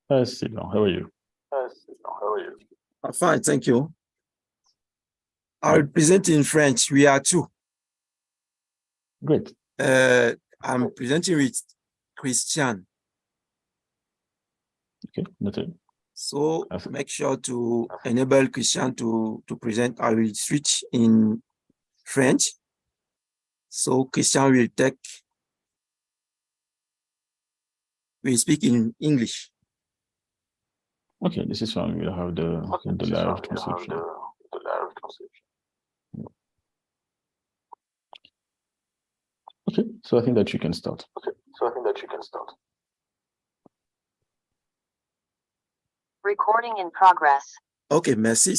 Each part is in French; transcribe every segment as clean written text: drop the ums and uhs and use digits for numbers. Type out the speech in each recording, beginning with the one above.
Hi, Stephen. How are you? I'm fine, thank you. I Good. will present in French. We are two. Great. I'm presenting with Christian. Okay, noted. So I see. make sure to enable Christian to present. I will switch in French. So Christian will speak in English. Okay, this is fine. We'll have the live translation. Okay, so I think that you can start. Recording in progress. Ok, merci.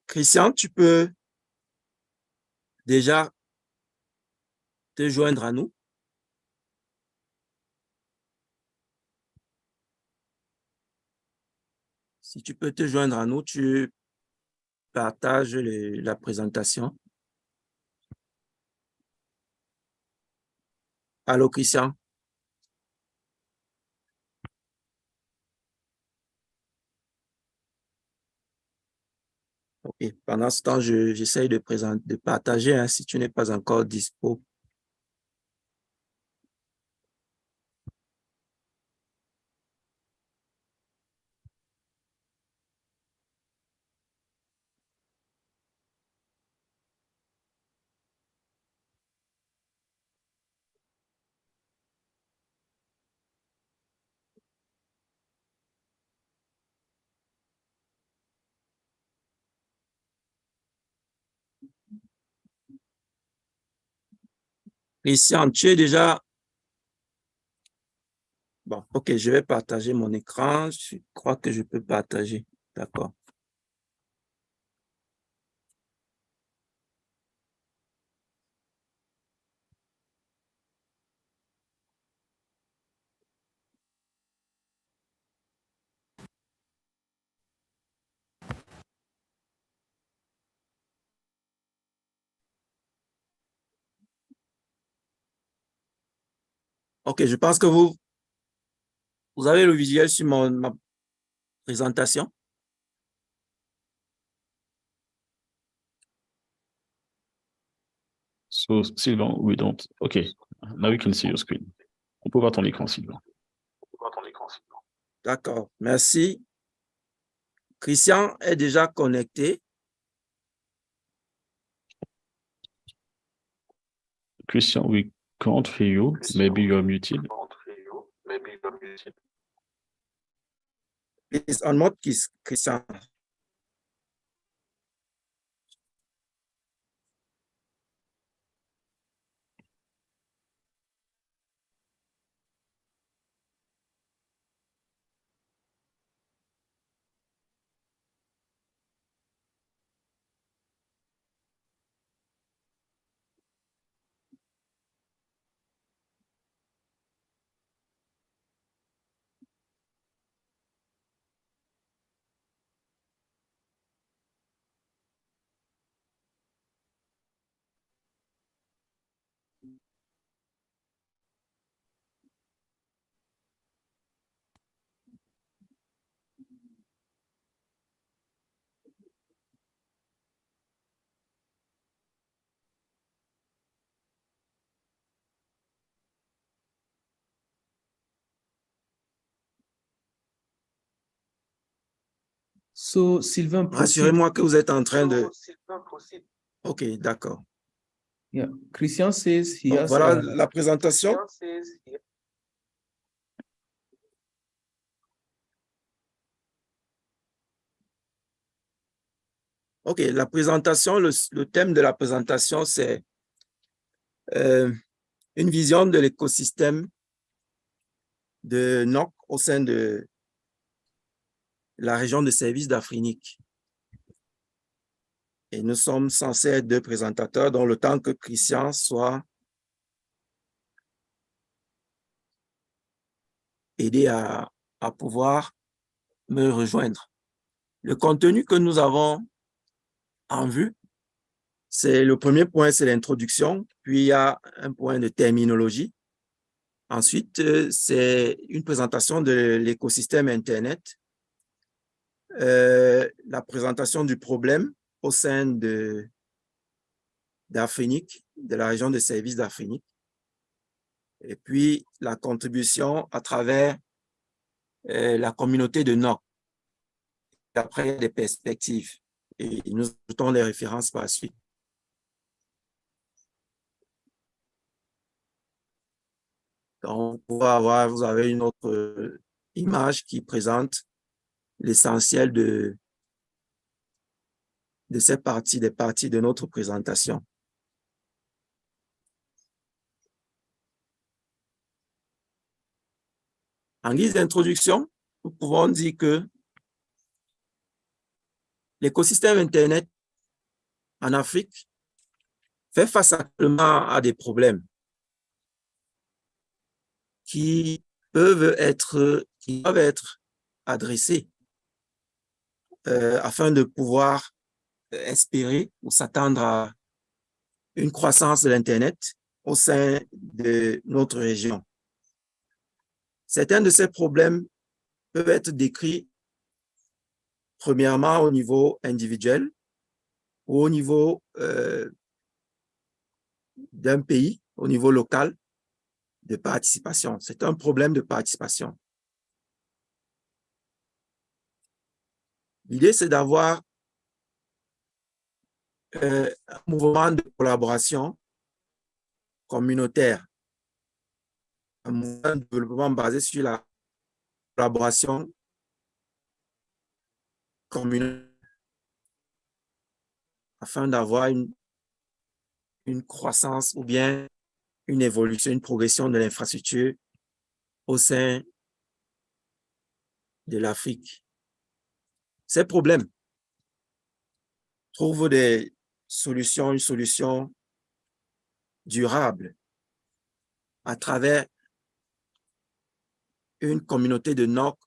Christian, tu peux déjà te joindre à nous. Si tu peux te joindre à nous, tu partages la présentation. Allô, Christian? Ok, pendant ce temps, j'essaye de partager hein, si tu n'es pas encore dispo. Christian, tu es déjà... Bon, ok, je vais partager mon écran. Je crois que je peux partager. D'accord. Ok, je pense que vous avez le visuel sur ma présentation. So, Sylvain, we don't. Okay, now we can see your screen. On peut voir ton écran, Sylvain. D'accord, merci. Christian est déjà connecté. Christian, we can't hear you. Maybe you're muted. Please unmute Christian. So, Sylvain, Rassurez-moi que vous êtes en train de... Ok, d'accord. Yeah. Christian says he Donc, has voilà la présentation. Ok, la présentation, le thème de la présentation, c'est une vision de l'écosystème de NOC au sein de la région de services d'Afrique. Et nous sommes censés être deux présentateurs, dans le temps que Christian soit aidé à pouvoir me rejoindre. Le contenu que nous avons en vue, c'est le premier point, c'est l'introduction, puis il y a un point de terminologie, Ensuite, c'est une présentation de l'écosystème Internet, la présentation du problème au sein d'Afrinic, de la région de services d'Afrinic, et puis la contribution à travers la communauté de NOC, d'après des perspectives. Et nous ajoutons les références par la suite. Donc, vous avez une autre image qui présente l'essentiel de ces parties, des parties de notre présentation. En guise d'introduction, nous pouvons dire que l'écosystème Internet en Afrique fait face actuellement à des problèmes qui doivent être adressés afin de pouvoir espérer ou s'attendre à une croissance de l'Internet au sein de notre région. Certains de ces problèmes peuvent être décrits premièrement au niveau individuel ou au niveau d'un pays, au niveau local de participation. C'est un problème de participation. L'idée, c'est d'avoir un mouvement de collaboration communautaire, un mouvement de développement basé sur la collaboration communautaire afin d'avoir une croissance ou bien une évolution, une progression de l'infrastructure au sein de l'Afrique. Ces problèmes trouvent des solutions, une solution durable à travers une communauté de NOC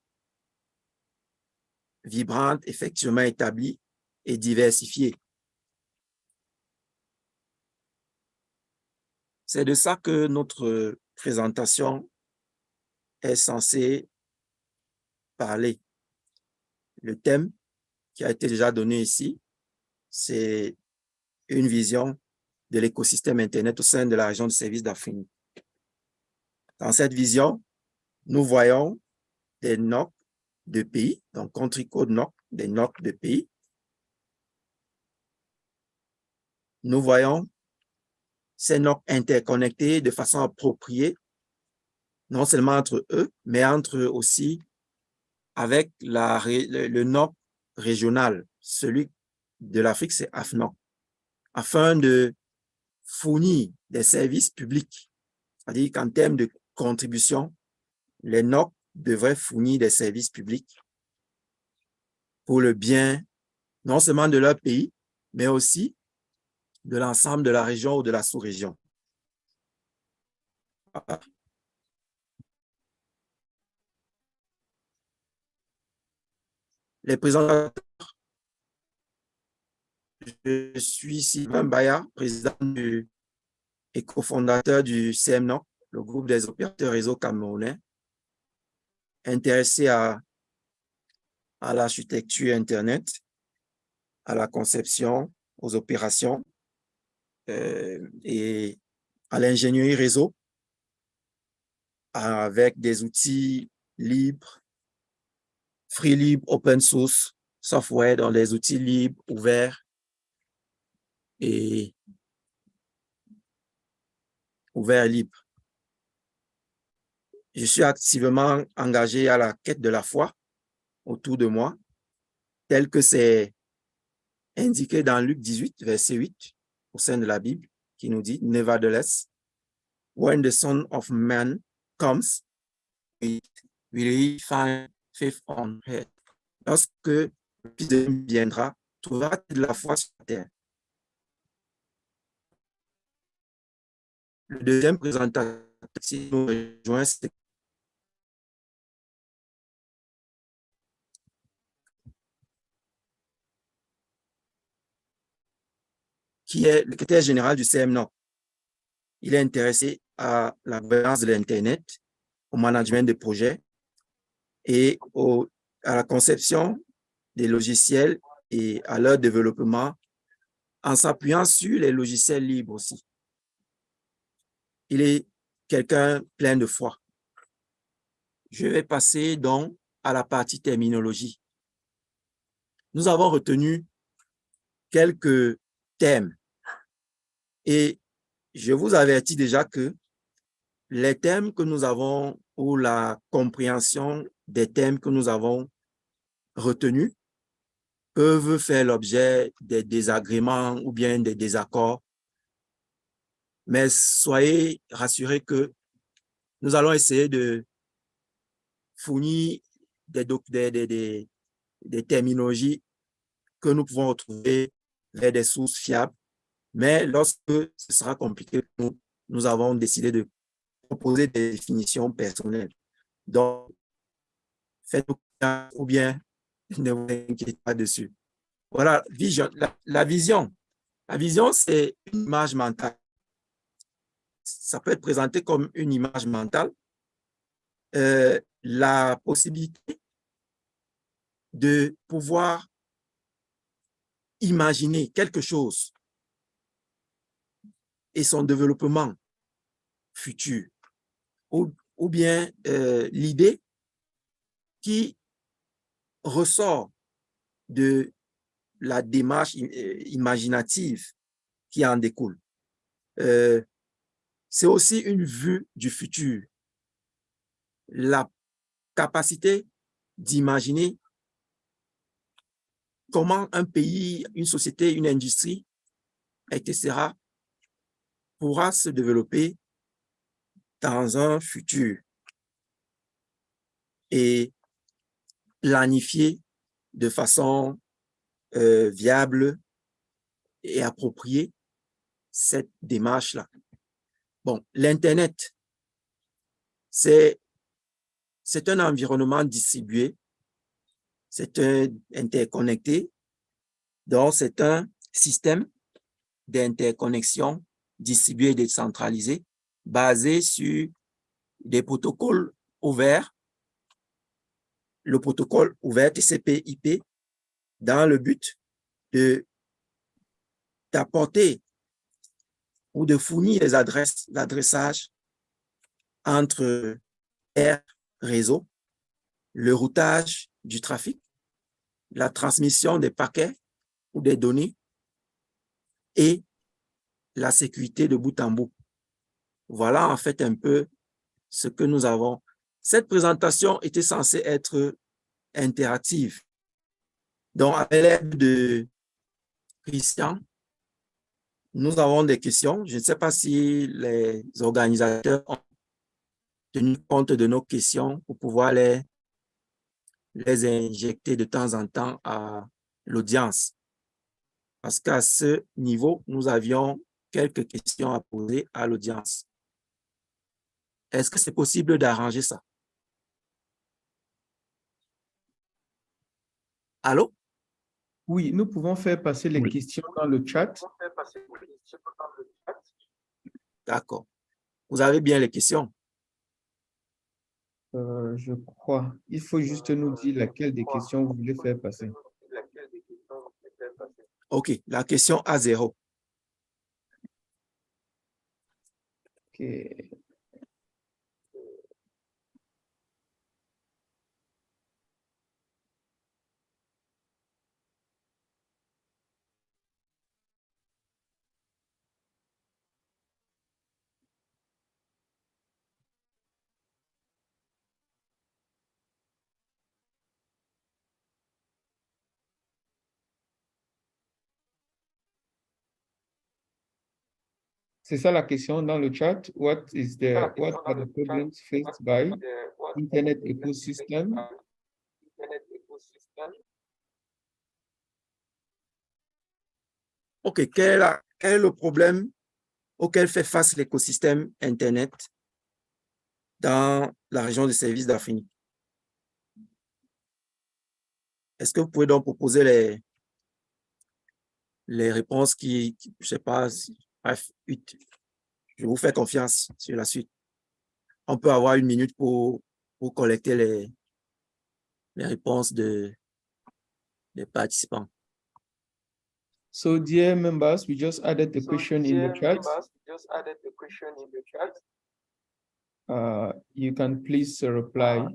vibrante, effectivement établie et diversifiée. C'est de ça que notre présentation est censée parler. Le thème qui a été déjà donné ici, c'est une vision de l'écosystème Internet au sein de la région de services d'Afrique. Dans cette vision, nous voyons des NOC de pays, donc country code NOC, des NOC de pays. Nous voyons ces NOC interconnectés de façon appropriée, non seulement entre eux, mais entre eux aussi avec le NOC régional. Celui de l'Afrique, c'est AFNOC, afin de fournir des services publics. C'est-à-dire qu'en termes de contribution, les NOC devraient fournir des services publics pour le bien non seulement de leur pays, mais aussi de l'ensemble de la région ou de la sous-région. Les présentateurs, je suis Sylvain Baya, président et cofondateur du CMNOC, le groupe des opérateurs réseau camerounais, intéressé à l'architecture Internet, à la conception, aux opérations et à l'ingénierie réseau avec des outils libres, free libre, open source, software dans des outils libres, ouverts et libres. Je suis activement engagé à la quête de la foi autour de moi, tel que c'est indiqué dans Luc 18, verset 8, au sein de la Bible, qui nous dit « Nevertheless, when the Son of Man comes, will he find faith on earth? » Lorsque le Fils de l'homme viendra, trouvera-t-il de la foi sur la terre? Le deuxième présentateur, si nous rejoint, c'est qui est le secrétaire général du CMNOC. Il est intéressé à la gouvernance de l'Internet, au management de projets et à la conception des logiciels et à leur développement en s'appuyant sur les logiciels libres aussi. Il est quelqu'un plein de foi. Je vais passer donc à la partie terminologie. Nous avons retenu quelques thèmes et je vous avertis déjà que les thèmes que nous avons ou la compréhension des thèmes que nous avons retenus peuvent faire l'objet des désagréments ou bien des désaccords. Mais soyez rassurés que nous allons essayer de fournir des terminologies que nous pouvons retrouver vers des sources fiables. Mais lorsque ce sera compliqué pour nous, nous avons décidé de proposer des définitions personnelles. Donc, faites-nous confiance ou bien ne vous inquiétez pas dessus. Voilà, vision, la vision. La vision, c'est une image mentale. Ça peut être présenté comme une image mentale. La possibilité de pouvoir imaginer quelque chose et son développement futur, ou bien l'idée qui ressort de la démarche imaginative qui en découle. C'est aussi une vue du futur, la capacité d'imaginer comment un pays, une société, une industrie, etc., pourra se développer dans un futur et planifier de façon viable et appropriée cette démarche-là. Bon, l'Internet, c'est un environnement distribué, c'est un interconnecté, donc c'est un système d'interconnexion distribué et décentralisé basé sur des protocoles ouverts, le protocole ouvert TCP/IP, dans le but d'apporter ou de fournir les adresses, l'adressage entre air, réseau, le routage du trafic, la transmission des paquets ou des données et la sécurité de bout en bout. Voilà en fait un peu ce que nous avons. Cette présentation était censée être interactive. Donc, avec l'aide de Christian, nous avons des questions. Je ne sais pas si les organisateurs ont tenu compte de nos questions pour pouvoir les injecter de temps en temps à l'audience. Parce qu'à ce niveau, nous avions quelques questions à poser à l'audience. Est-ce que c'est possible d'arranger ça? Allô? Oui, nous pouvons faire passer les Oui. questions dans le chat. D'accord. Vous avez bien les questions? Je crois. Il faut juste nous dire laquelle des questions vous voulez faire passer. OK. La question A0. Ok. C'est ça la question dans le chat. What are the problems faced by Internet ecosystem? OK. Quel est le problème auquel fait face l'écosystème Internet dans la région de services d'Afrique? Est-ce que vous pouvez donc proposer les réponses qui je ne sais pas, bref, Je vous fais confiance sur la suite. On peut avoir 1 minute pour collecter les réponses des participants. So, dear members, we just added the question in the chat. You can please reply.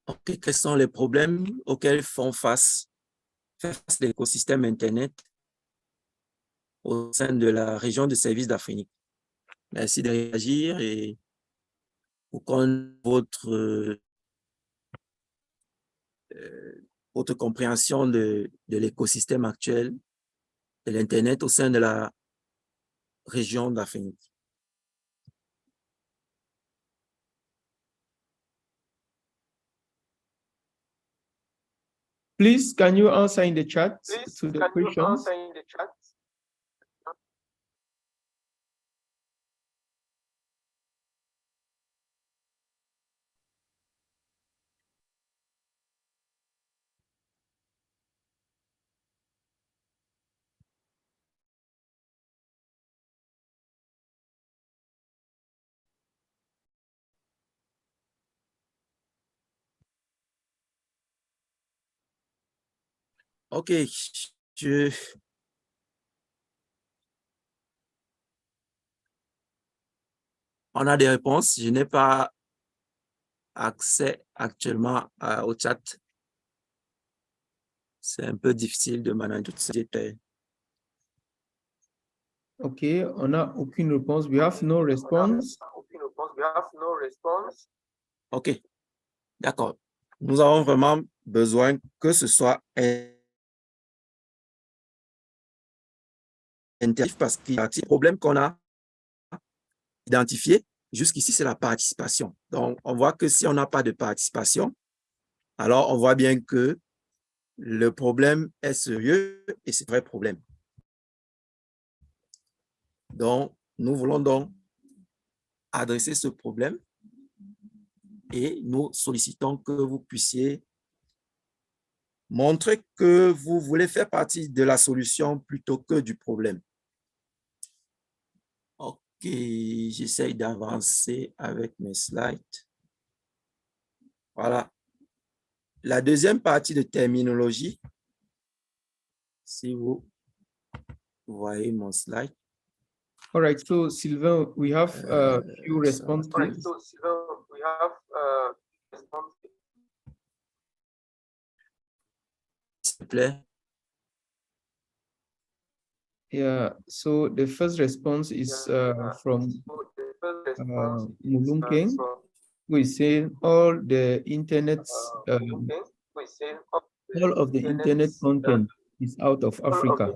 Okay, quels sont les problèmes auxquels fait face l'écosystème Internet au sein de la région de services d'Afrique? Merci de réagir et pour connaître votre compréhension de l'écosystème actuel de l'Internet au sein de la région d'Afrique. Please, can you answer in the chat to the questions? OK, on a des réponses. Je n'ai pas accès actuellement au chat. C'est un peu difficile de manager tous ces détails. OK, on n'a aucune réponse. We have no response. OK, d'accord. Nous avons vraiment besoin que ce soit interactif parce qu'il y a un problème qu'on a identifié. Jusqu'ici, c'est la participation. Donc, on voit que si on n'a pas de participation, alors on voit bien que le problème est sérieux et c'est un vrai problème. Donc, nous voulons donc adresser ce problème et nous sollicitons que vous puissiez montrer que vous voulez faire partie de la solution plutôt que du problème. OK, j'essaye d'avancer avec mes slides. Voilà. La deuxième partie de terminologie, si vous voyez mon slide. All right, so Sylvain, we have a few responses. S'il vous plaît. Yeah, so the first response is from Mulumkeng, who is saying all the internet's all of the internet content is out of Africa.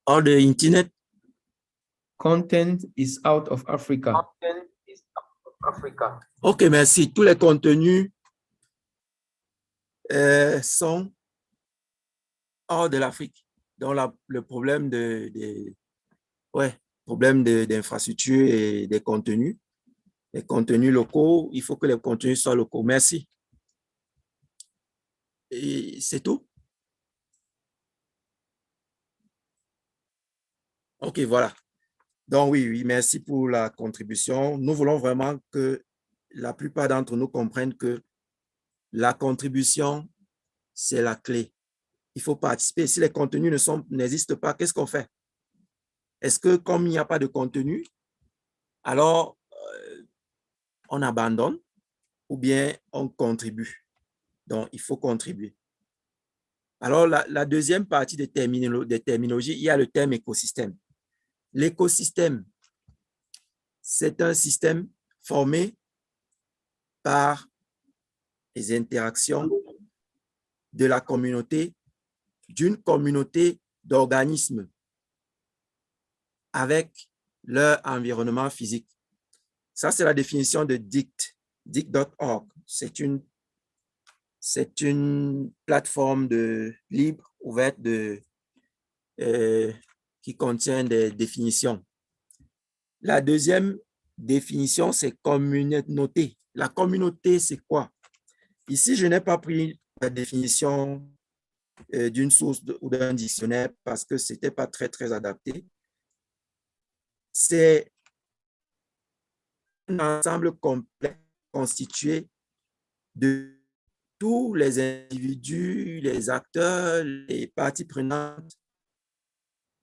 All the internet content is out of Africa. OK, merci. Tous les contenus sont hors de l'Afrique. Donc, le problème problème d'infrastructure et des contenus. Les contenus locaux, il faut que les contenus soient locaux. Merci. Et c'est tout? OK, voilà. Donc, oui, merci pour la contribution. Nous voulons vraiment que la plupart d'entre nous comprennent que la contribution, c'est la clé. Il faut participer. Si les contenus n'existent pas, qu'est-ce qu'on fait? Est-ce que comme il n'y a pas de contenu, alors on abandonne ou bien on contribue? Donc, il faut contribuer. Alors, la deuxième partie des terminologies, il y a le terme écosystème. L'écosystème, c'est un système formé par les interactions de la communauté, d'une communauté d'organismes avec leur environnement physique. Ça, c'est la définition de DICT, dict.org. C'est une plateforme libre, ouverte, qui contient des définitions. La deuxième définition, c'est communauté. La communauté, c'est quoi? Ici, je n'ai pas pris la définition d'une source ou d'un dictionnaire parce que ce n'était pas très, très adapté. C'est un ensemble complet constitué de tous les individus, les acteurs, les parties prenantes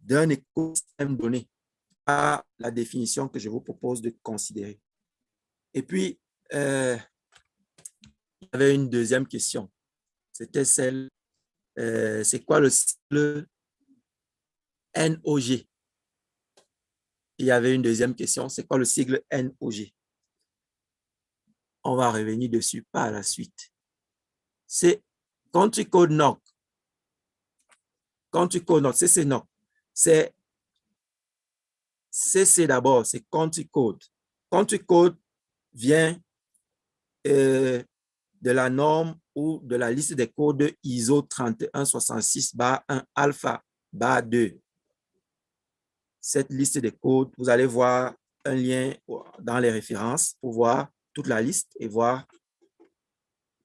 d'un écosystème donné, à la définition que je vous propose de considérer. Et puis, il y avait une deuxième question. C'était celle, c'est quoi le sigle NOG? Il y avait une deuxième question, c'est quoi le sigle NOG? On va revenir dessus par la suite. C'est Country Code NOC. Country Code NOC, c'est NOC. C'est CC d'abord, c'est Country Code. Country Code vient de la norme ou de la liste des codes ISO 3166-1 alpha 2. Cette liste de codes, vous allez voir un lien dans les références pour voir toute la liste et voir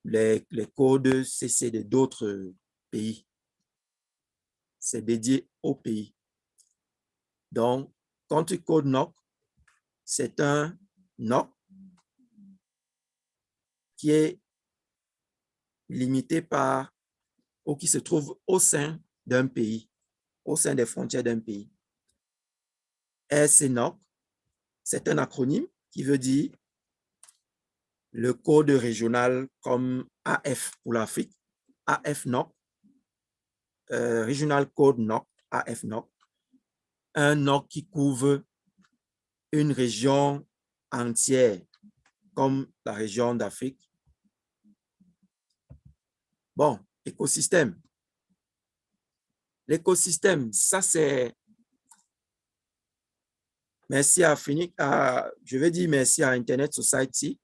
les codes CC de d'autres pays. C'est dédié au pays. Donc, Country Code NOC, c'est un NOC qui est limité par ou qui se trouve au sein d'un pays, au sein des frontières d'un pays. RCNOC, c'est un acronyme qui veut dire le code régional comme AF pour l'Afrique, AFNOC, Regional Code NOC, AFNOC, un NOC qui couvre une région entière comme la région d'Afrique. Bon, écosystème. L'écosystème, ça c'est... Merci à Phoenix, je vais dire merci à Internet Society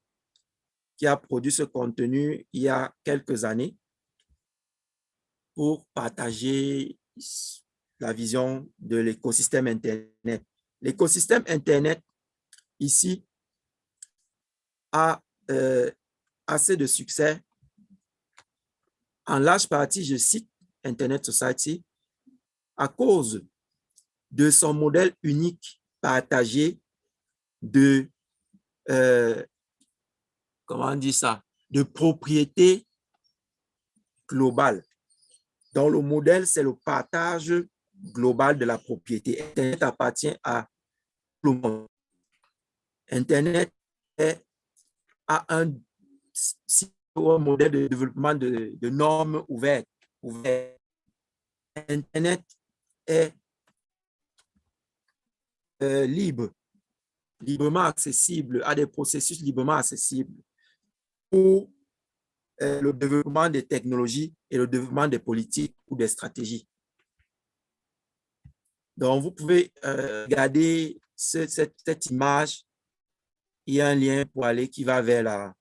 qui a produit ce contenu il y a quelques années pour partager la vision de l'écosystème Internet. L'écosystème Internet, ici, a assez de succès. En large partie, je cite Internet Society, à cause de son modèle unique partagé de, comment on dit ça, de propriété globale. Donc, le modèle, c'est le partage global de la propriété. Internet appartient à tout le monde. Internet a un modèle de développement de normes ouvertes. Internet est libre, librement accessible, à des processus librement accessibles pour le développement des technologies et le développement des politiques ou des stratégies. Donc, vous pouvez regarder cette image. Il y a un lien pour aller qui va vers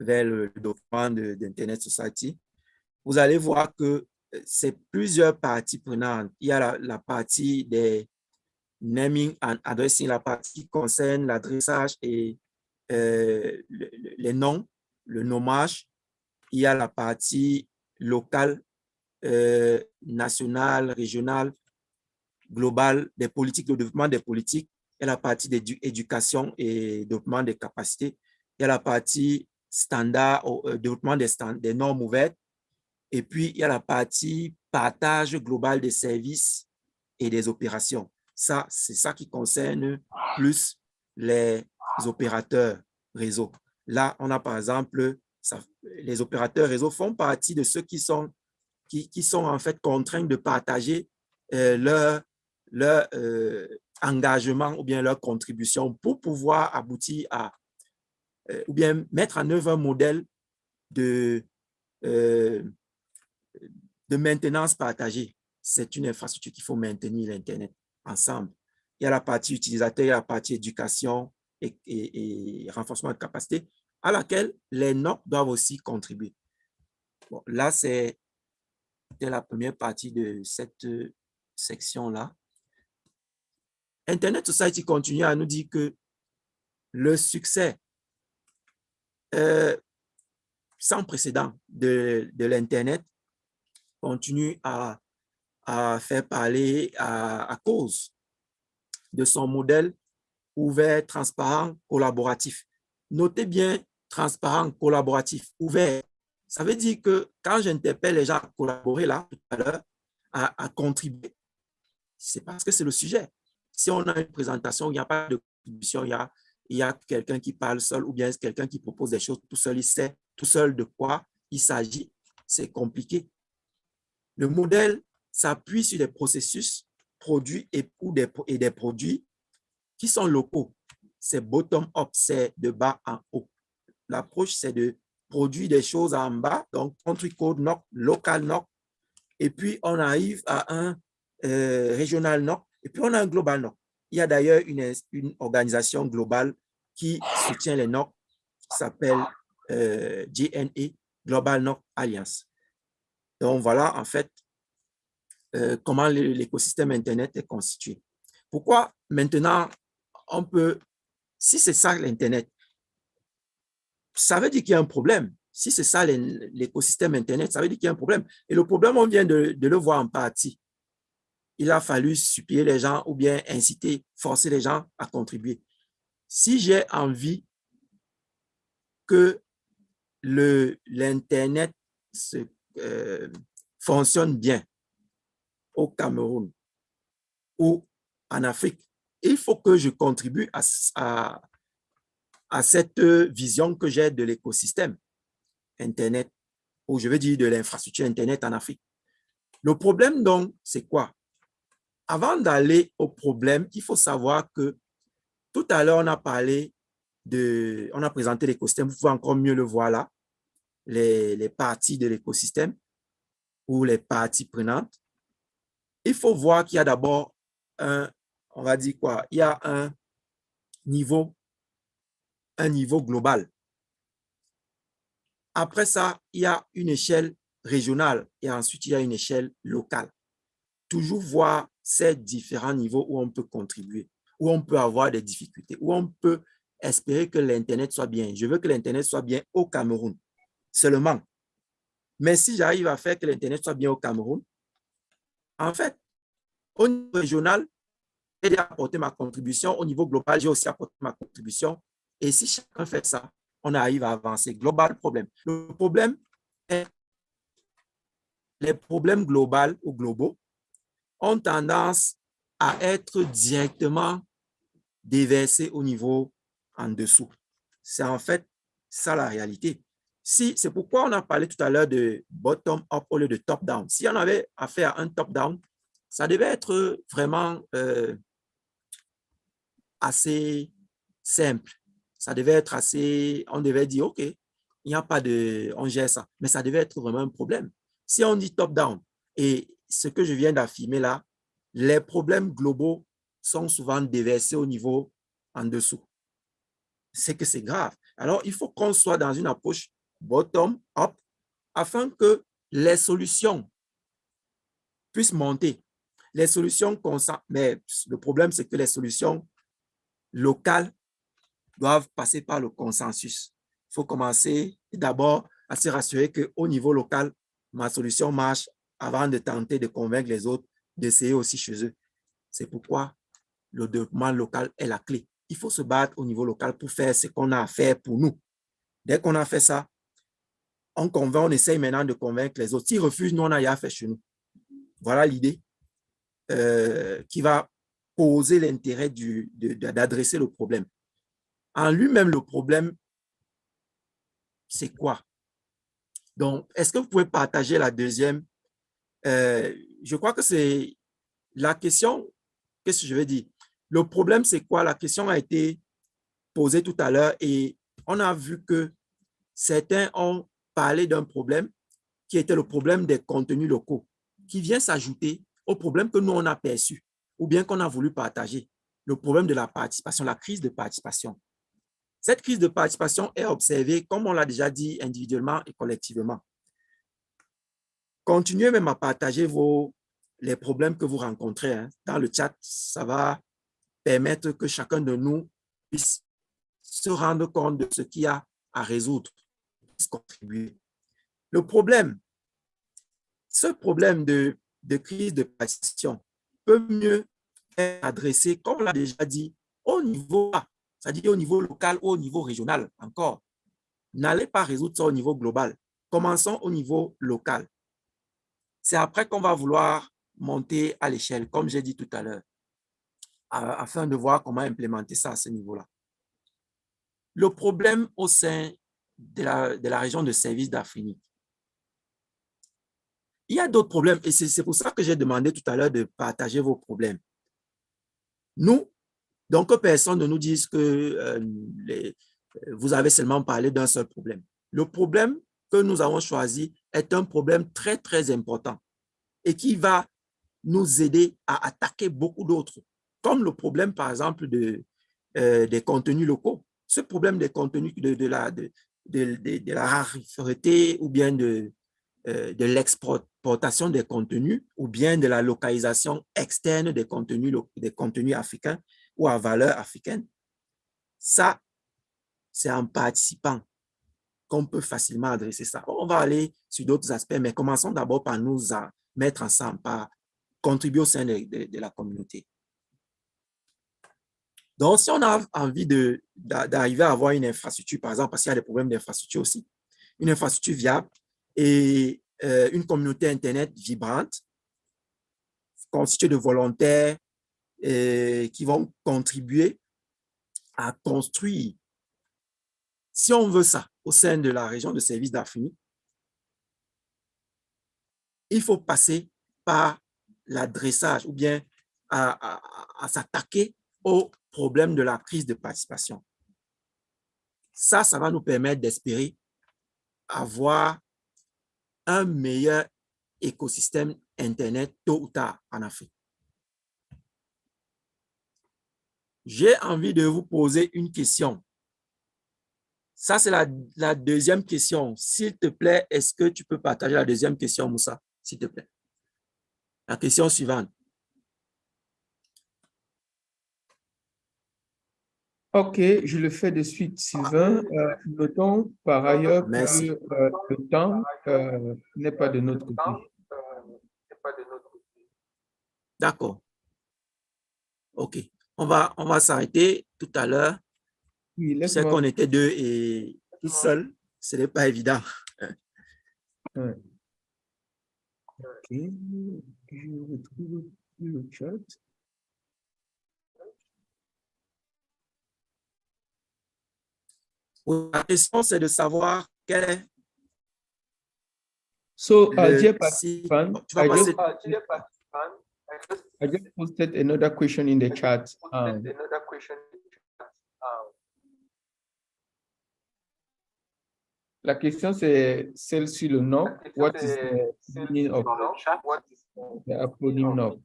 le document d'Internet Society. Vous allez voir que c'est plusieurs parties prenantes. Il y a la partie des naming and addressing, la partie qui concerne l'adressage et les noms, le nommage. Il y a la partie locale, nationale, régionale, globale, des politiques, le développement des politiques. Il y a la partie d'éducation et développement des capacités. Il y a la partie standard, développement des normes ouvertes. Et puis, il y a la partie partage global des services et des opérations. Ça, c'est ça qui concerne plus les opérateurs réseau. Là, on a par exemple, les opérateurs réseau font partie de ceux qui sont en fait contraints de partager leur engagement ou bien leur contribution pour pouvoir aboutir à ou bien mettre en œuvre un modèle de maintenance partagée. C'est une infrastructure qu'il faut maintenir l'Internet ensemble. Il y a la partie utilisateur, il y a la partie éducation et renforcement de capacité à laquelle les NOC doivent aussi contribuer. Bon, là, c'était la première partie de cette section-là. Internet Society continue à nous dire que le succès sans précédent de l'Internet continue à faire parler à cause de son modèle ouvert, transparent, collaboratif. Notez bien transparent, collaboratif, ouvert. Ça veut dire que quand j'interpelle les gens à collaborer là, tout à l'heure, à contribuer, c'est parce que c'est le sujet. Si on a une présentation où il n'y a pas de contribution, il y a quelqu'un qui parle seul ou bien quelqu'un qui propose des choses tout seul, il sait tout seul de quoi il s'agit, c'est compliqué. Le modèle s'appuie sur des processus produits et des produits qui sont locaux. C'est bottom-up, c'est de bas en haut. L'approche, c'est de produire des choses en bas, donc country code NOC, local NOC, et puis on arrive à un régional NOC, et puis on a un global NOC. Il y a d'ailleurs une organisation globale qui soutient les NOC, qui s'appelle GNA, Global NOC Alliance. Donc voilà en fait comment l'écosystème Internet est constitué. Pourquoi maintenant on peut, si c'est ça l'Internet, ça veut dire qu'il y a un problème. Si c'est ça l'écosystème Internet, ça veut dire qu'il y a un problème. Et le problème, on vient de le voir en partie. Il a fallu supplier les gens ou bien inciter, forcer les gens à contribuer. Si j'ai envie que l'Internet fonctionne bien au Cameroun ou en Afrique, il faut que je contribue à cette vision que j'ai de l'écosystème Internet, ou je veux dire de l'infrastructure Internet en Afrique. Le problème donc, c'est quoi? Avant d'aller au problème, il faut savoir que tout à l'heure, on a présenté l'écosystème, vous pouvez encore mieux le voir là, les parties de l'écosystème ou les parties prenantes. Il faut voir qu'il y a d'abord on va dire quoi? Il y a un niveau global. Après ça, il y a une échelle régionale et ensuite, il y a une échelle locale. Toujours voir ces différents niveaux où on peut contribuer, où on peut avoir des difficultés, où on peut espérer que l'Internet soit bien. Je veux que l'Internet soit bien au Cameroun seulement. Mais si j'arrive à faire que l'Internet soit bien au Cameroun, en fait, au niveau régional, j'ai apporté ma contribution. Au niveau global, j'ai aussi apporté ma contribution. Et si chacun fait ça, on arrive à avancer. Global problème. Le problème est les problèmes globaux ou globaux ont tendance à être directement déversés au niveau en dessous. C'est en fait ça la réalité. C'est pourquoi on a parlé tout à l'heure de bottom-up au lieu de top-down. Si on avait affaire à un top-down, ça devait être vraiment assez simple. Ça devait être assez, on devait dire, OK, il n'y a pas de, on gère ça. Mais ça devait être vraiment un problème. Si on dit top-down, et ce que je viens d'affirmer là, les problèmes globaux sont souvent déversés au niveau en dessous. C'est que c'est grave. Alors, il faut qu'on soit dans une approche bottom-up afin que les solutions puissent monter. Les solutions, mais le problème, c'est que les solutions locales doivent passer par le consensus. Il faut commencer d'abord à se rassurer qu'au niveau local, ma solution marche avant de tenter de convaincre les autres d'essayer aussi chez eux. C'est pourquoi le développement local est la clé. Il faut se battre au niveau local pour faire ce qu'on a à faire pour nous. Dès qu'on a fait ça, on convainc, on essaye maintenant de convaincre les autres. S'ils refusent, nous, on a rien à faire chez nous. Voilà l'idée qui va poser l'intérêt d'adresser le problème. En lui-même, le problème, c'est quoi? Donc, est-ce que vous pouvez partager la deuxième? Je crois que c'est la question, qu'est-ce que je veux dire? Le problème, c'est quoi? La question a été posée tout à l'heure et on a vu que certains ont parlé d'un problème qui était le problème des contenus locaux, qui vient s'ajouter au problème que nous, on a perçu ou bien qu'on a voulu partager, le problème de la participation, la crise de participation. Cette crise de participation est observée, comme on l'a déjà dit, individuellement et collectivement. Continuez même à partager les problèmes que vous rencontrez, hein. Dans le chat, ça va permettre que chacun de nous puisse se rendre compte de ce qu'il y a à résoudre, puisse contribuer. Le problème, ce problème de crise de participation peut mieux être adressé, comme on l'a déjà dit, au niveau, c'est-à-dire au niveau local ou au niveau régional encore. N'allez pas résoudre ça au niveau global. Commençons au niveau local. C'est après qu'on va vouloir monter à l'échelle, comme j'ai dit tout à l'heure, afin de voir comment implémenter ça à ce niveau-là. Le problème au sein de la région de service d'Afrique. Il y a d'autres problèmes et c'est pour ça que j'ai demandé tout à l'heure de partager vos problèmes. Nous, donc personne ne nous dise que vous avez seulement parlé d'un seul problème. Le problème que nous avons choisi est un problème très, très important et qui va nous aider à attaquer beaucoup d'autres, comme le problème, par exemple, des contenus locaux. Ce problème des contenus, de la rareté ou bien de l'exportation des contenus ou bien de la localisation externe des contenus africains ou à valeur africaine, ça, c'est en participant qu'on peut facilement adresser ça. On va aller sur d'autres aspects, mais commençons d'abord par nous mettre ensemble, par contribuer au sein de la communauté. Donc, si on a envie d'arriver à avoir une infrastructure, par exemple, parce qu'il y a des problèmes d'infrastructure aussi, une infrastructure viable et une communauté Internet vibrante, constituée de volontaires qui vont contribuer à construire. Si on veut ça au sein de la région de service d'Afrique, il faut passer par l'adressage ou bien à s'attaquer au problème de la crise de participation. Ça va nous permettre d'espérer avoir un meilleur écosystème Internet tôt ou tard en Afrique. J'ai envie de vous poser une question. Ça, c'est la deuxième question. S'il te plaît, est-ce que tu peux partager la deuxième question, Moussa, s'il te plaît? La question suivante. OK, je le fais de suite, Sylvain. Notons par ailleurs que le temps n'est pas de notre côté. D'accord. OK. On va s'arrêter tout à l'heure. Oui, je sais qu'on était deux et tout seul, ce n'est pas évident. Ouais. OK. Je retrouve le chat. La question, c'est de savoir quel est dear participant, I just posted another question in the chat. La question, c'est celle sur le NOC. What is the meaning of the acronym NOC?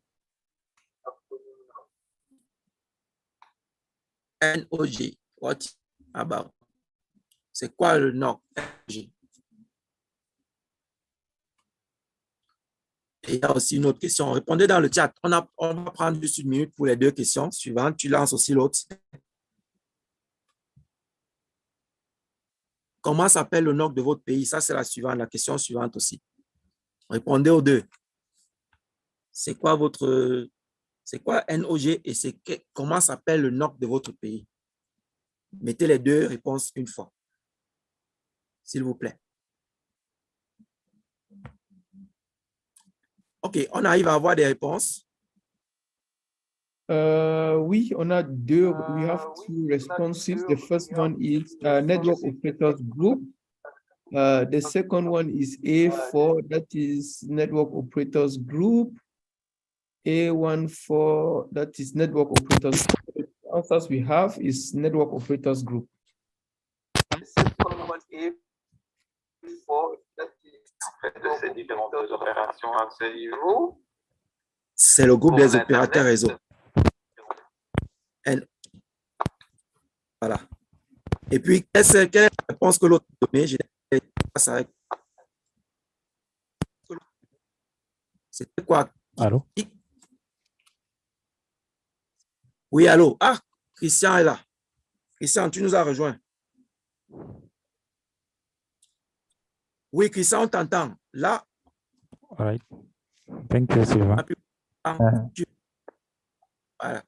NOG. What about? C'est quoi le NOC? Et il y a aussi une autre question. Répondez dans le chat. On va prendre juste une minute pour les deux questions suivantes. Tu lances aussi l'autre. Comment s'appelle le NOC de votre pays? Ça, c'est la question suivante aussi. Répondez aux deux. C'est quoi NOG et comment s'appelle le NOC de votre pays? Mettez les deux réponses une fois, s'il vous plaît. OK, on arrive à avoir des réponses. Oui, on a deux. We have two responses. The first one is Network Operators Group. The second one is A4, that is Network Operators Group. A14, that is Network Operators Group. The answers we have is Network Operators Group. The second one, A4, opérations à ce niveau. C'est le groupe Pour des opérateurs réseau. Voilà. Et puis, quelle est la réponse que l'autre a donnée? C'était quoi? Allô? Oui, allô? Ah, Christian est là. Christian, tu nous as rejoint. Oui, Christian, on t'entend. Là. All right. Thank you, Sylvain. Voilà.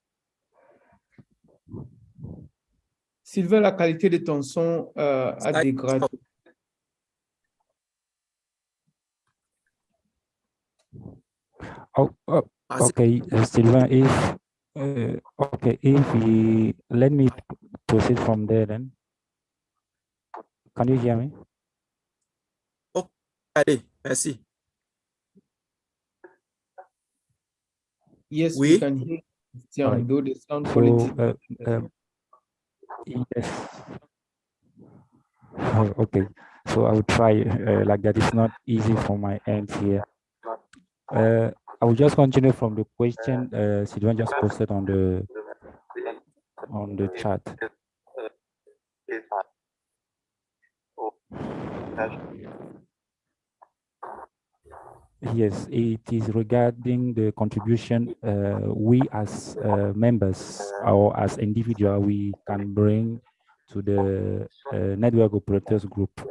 Sylvain, la qualité de ton son a dégradé. Oh, okay, Sylvain, if we let me proceed from there, then can you hear me? Okay, allez, merci. Yes, we can hear you. Right. Though the sound So, quality. yes. Oh, okay, so I will try. Like that is not easy for my end here. I will just continue from the question Sylvain just posted on the chat. Yes, it is regarding the contribution we as members or as individual we can bring to the network operators group.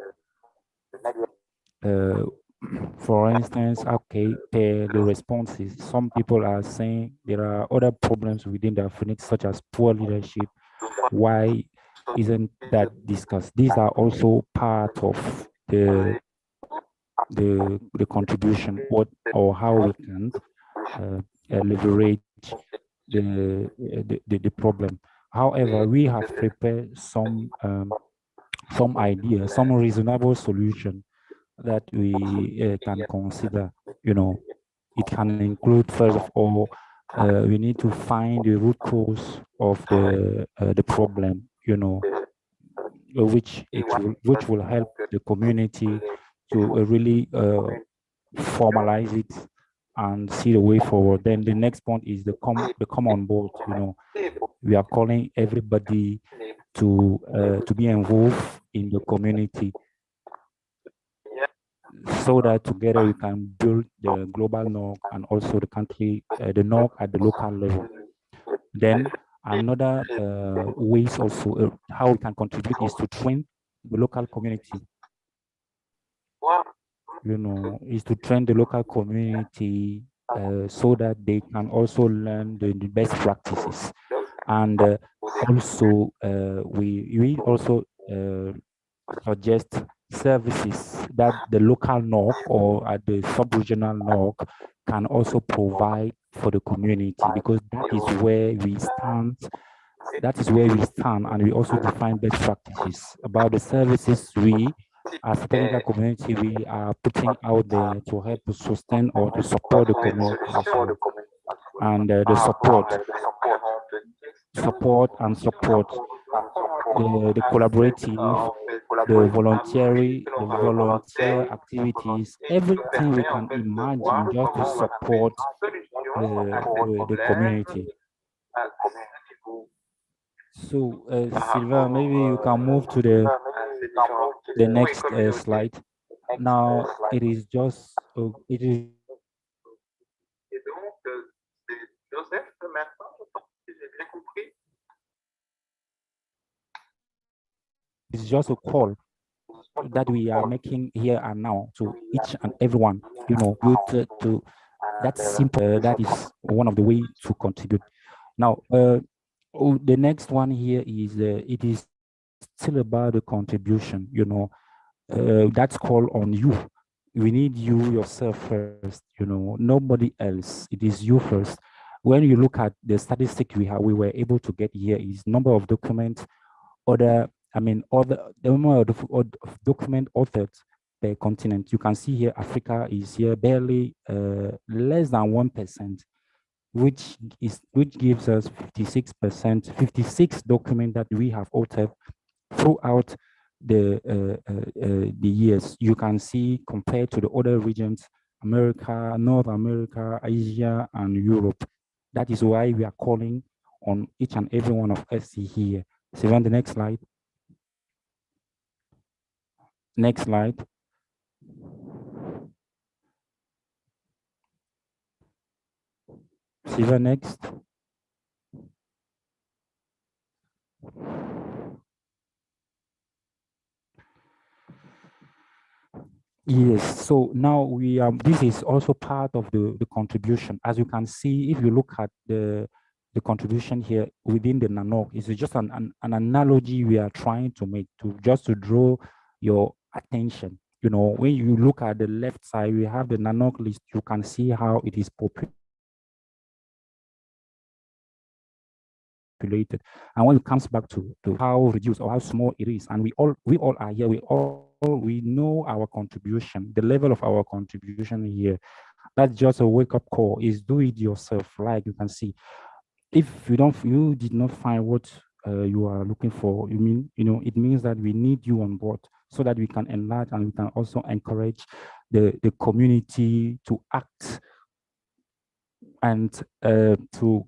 For instance, okay, the responses. Some people are saying there are other problems within the Phoenix, such as poor leadership. Why isn't that discussed? These are also part of the contribution, or how we can leverage the problem. However, we have prepared some ideas, some reasonable solution that we can consider. You know, it can include, first of all, we need to find the root cause of the problem. You know, which will help the community to really formalize it and see the way forward. Then the next point is the come on board. You know, we are calling everybody to be involved in the community, so that together we can build the global NOC and also the country, the NOC at the local level. Then another ways also how we can contribute is to train the local community. You know, is to train the local community so that they can also learn the best practices. And also we also suggest services that the local NOC or at the sub-regional NOC can also provide for the community, because that is where we stand. That is where we stand, and we also define best practices about the services we, as a technical community, we are putting out there to help to sustain or to support the community as well. And the support the collaborative, the volunteer activities, everything we can imagine just to support the community. So, Sylvain, maybe you can move to the next slide. Now, it is just, it's just a call that we are making here and now to each and everyone, you know, to that's simple. That is one of the ways to contribute. Now, the next one here is it is still about the contribution. You know, that's call on you. We need you yourself first. You know, nobody else. It is you first. When you look at the statistic we were able to get here is number of documents, the number of document authored per continent. You can see here Africa is here barely less than 1%, which gives us 56%, 56 documents that we have authored throughout the years. You can see compared to the other regions, America, North America, Asia, and Europe. That is why we are calling on each and every one of us here. See on the next slide. Next slide. Siva, next. Yes, so now we this is also part of the contribution. As you can see, if you look at the contribution here within the NANOC, it's just an analogy we are trying to make to just to draw your attention. You know, when you look at the left side, we have the NANOC list, you can see how it is populated. And when it comes back to how reduced or how small it is, and we all are here, we know our contribution, the level of our contribution here. That's just a wake-up call. Is do it yourself. Like you can see, if you did not find what you are looking for, it means that we need you on board so that we can enlarge and we can also encourage the community to act and to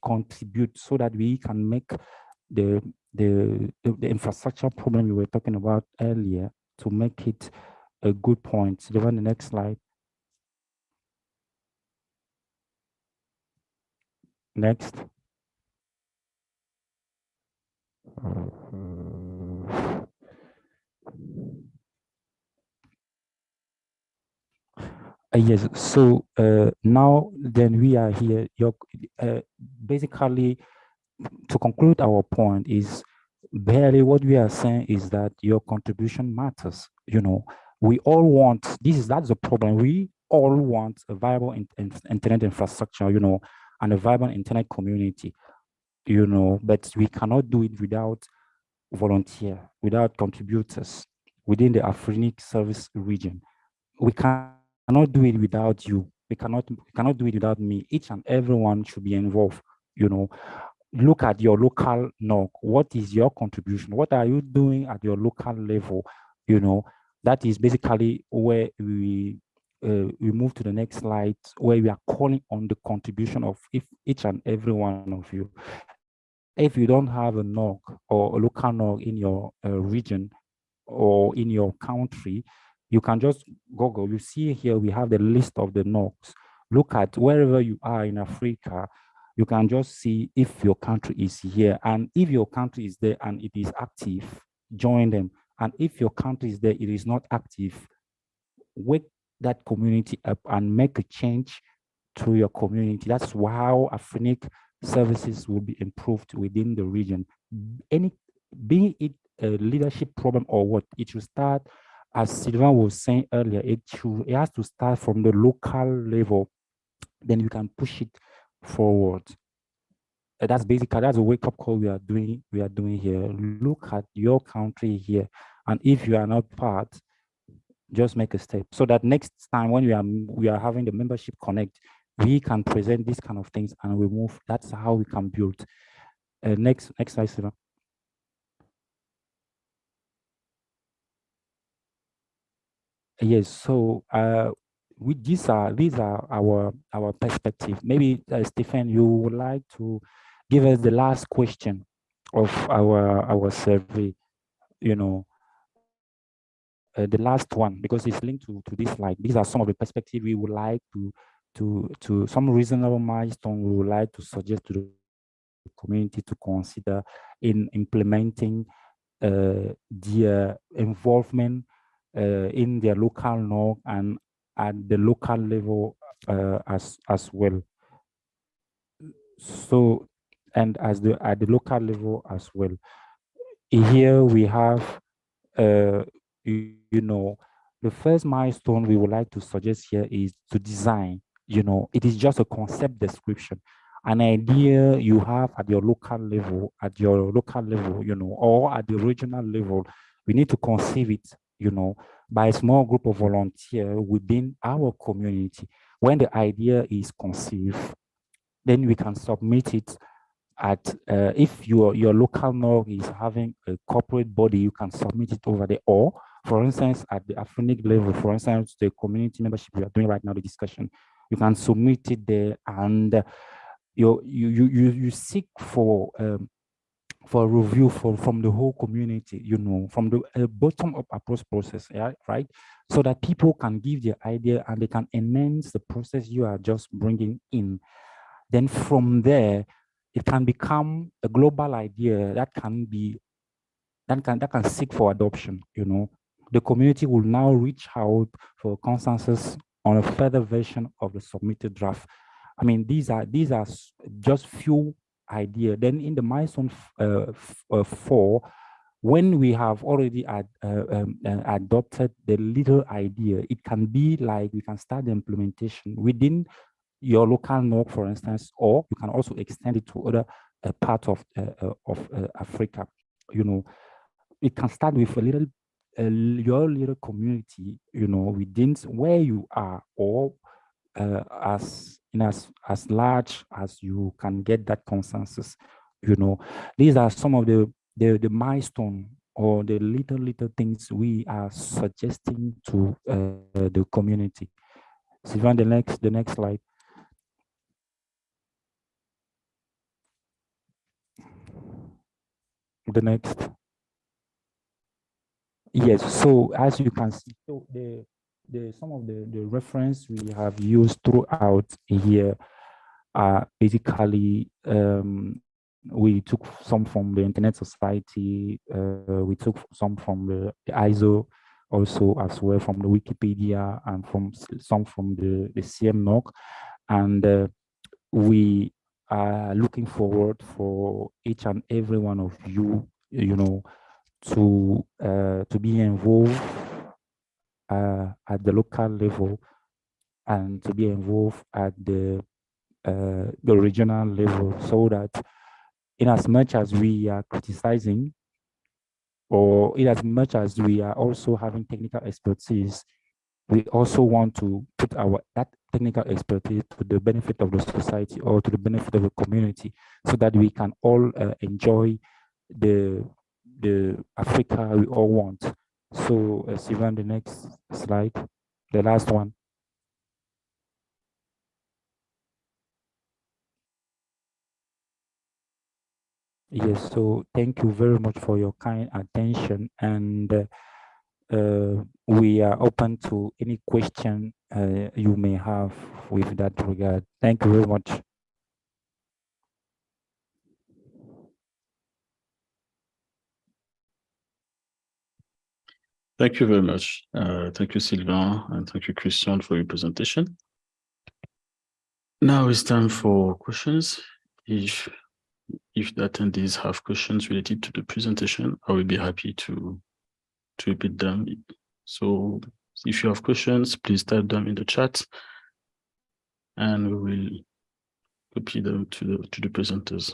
contribute so that we can make the infrastructure problem you were talking about earlier, to make it a good point. So on the next slide. Next. Yes, so now then we are here. Basically, to conclude our point is barely what we are saying is that your contribution matters. You know, we all want that's the problem. We all want a viable internet infrastructure, you know, and a vibrant internet community, you know, but we cannot do it without volunteer, without contributors within the Afrinic service region. We cannot do it without you. We cannot do it without me. Each and everyone should be involved, you know. Look at your local NOC. What is your contribution? What are you doing at your local level? You know, that is basically where we move to the next slide, where we are calling on the contribution of each and every one of you. If you don't have a NOC or a local NOC in your region or in your country, you can just Google. You see here, we have the list of the NOCs. Look at wherever you are in Africa, you can just see if your country is here. And if your country is there and it is active, join them. And if your country is there, it is not active, wake that community up and make a change through your community. That's how Afrinic services will be improved within the region. Be it a leadership problem or what, it should start, as Sylvain was saying earlier, it has to start from the local level. Then you can push it forward. That's a wake-up call we are doing here. Look at your country here, and if you are not part, just make a step so that next time when we are having the membership connect, we can present these kind of things and we move. That's how we can build. Next slide, Sylvain. Yes, so these are our perspective. Maybe Stephen, you would like to give us the last question of our survey, you know, the last one, because it's linked to this slide. These are some of the perspectives we would like to some reasonable milestone we would like to suggest to the community to consider in implementing their involvement in their local NOC and at the local level as well. So, and at the local level as well. Here we have, you know, the first milestone we would like to suggest here is to design. You know, it is just a concept description, an idea you have at your local level, you know, or at the regional level. We need to conceive it, you know, by a small group of volunteers within our community. When the idea is conceived, then we can submit it at, if your local NOC is having a corporate body, you can submit it over there, or For instance, at the Afronic level, for instance, the community membership we are doing right now, the discussion, you can submit it there, and you seek for review from the whole community, you know, from the bottom-up approach process, yeah, right? So that people can give their idea and they can enhance the process you are just bringing in. Then from there, it can become a global idea that can seek for adoption, you know. The community will now reach out for consensus on a further version of the submitted draft. I mean, these are just few ideas. Then in the milestone 4, when we have already adopted the little idea, it can be like we can start the implementation within your local NOC, for instance, or you can also extend it to other parts of Africa. You know, it can start with a little your little community, you know, within where you are, or as large as you can get that consensus. You know, these are some of the milestone or the little things we are suggesting to the community. Sylvain, the next slide. The next. Yes, so as you can see, so some of the reference we have used throughout here are basically we took some from the Internet Society, we took some from the ISO, also as well from the Wikipedia, and some from the CMNOC, and we are looking forward for each and every one of you, you know, to be involved at the local level, and to be involved at the regional level, so that in as much as we are criticizing, or in as much as we are also having technical expertise, we also want to put that technical expertise to the benefit of the society or to the benefit of the community, so that we can all enjoy the Africa we all want. So, Sylvain, the next slide, the last one. Yes, so thank you very much for your kind attention, and we are open to any question you may have with that regard. Thank you very much. Thank you very much. Thank you, Sylvain, and thank you, Christian, for your presentation. Now it's time for questions. If the attendees have questions related to the presentation, I will be happy to repeat them. So if you have questions, please type them in the chat, and we will copy them to the presenters.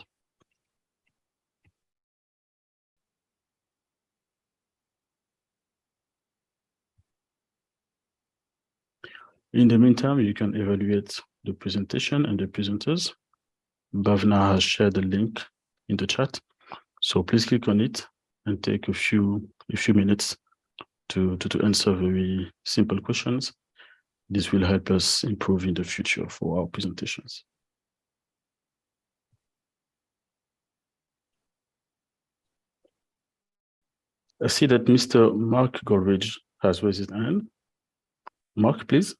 In the meantime, you can evaluate the presentation and the presenters. Bhavna has shared the link in the chat, so please click on it and take a few minutes to answer very simple questions. This will help us improve in the future for our presentations. I see that Mr. Mark Goldridge has raised his hand. Mark, please.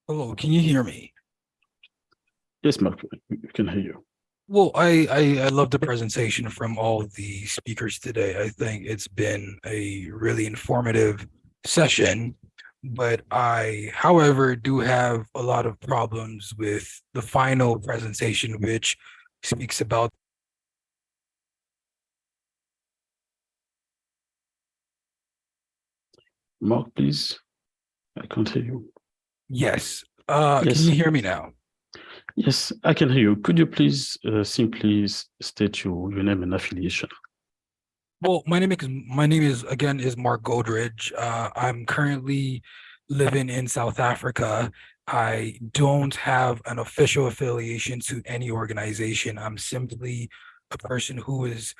Hello, can you hear me? Yes, Mark, we can hear you. Well, I love the presentation from all the speakers today. I think it's been a really informative session, but I, however, do have a lot of problems with the final presentation, which speaks about Mark, please. I can't hear you. Yes. Yes. Can you hear me now? Yes, I can hear you. Could you please simply state your name and affiliation? Well, my name is again Mark Goldridge. I'm currently living in South Africa, I don't have an official affiliation to any organization. I'm simply a person who is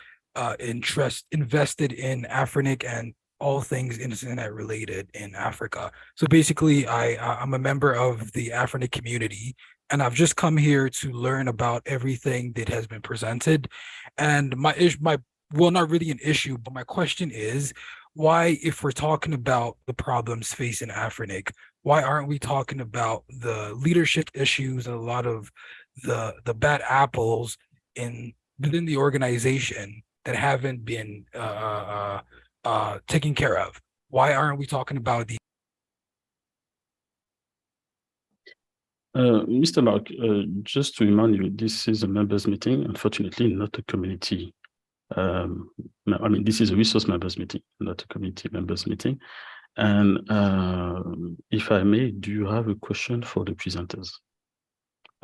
invested in Afrinic and all things internet related in Africa. So basically, I'm a member of the Afrinic community, and I've just come here to learn about everything that has been presented. And well, not really an issue, but my question is, why, if we're talking about the problems facing Afrinic, why aren't we talking about the leadership issues and a lot of the bad apples within the organization that haven't been taken care of? Why aren't we talking about the Mr. Mark, just to remind you, this is a members meeting, unfortunately, not a community. I mean, this is a resource members meeting, not a community members meeting. And if I may, do you have a question for the presenters?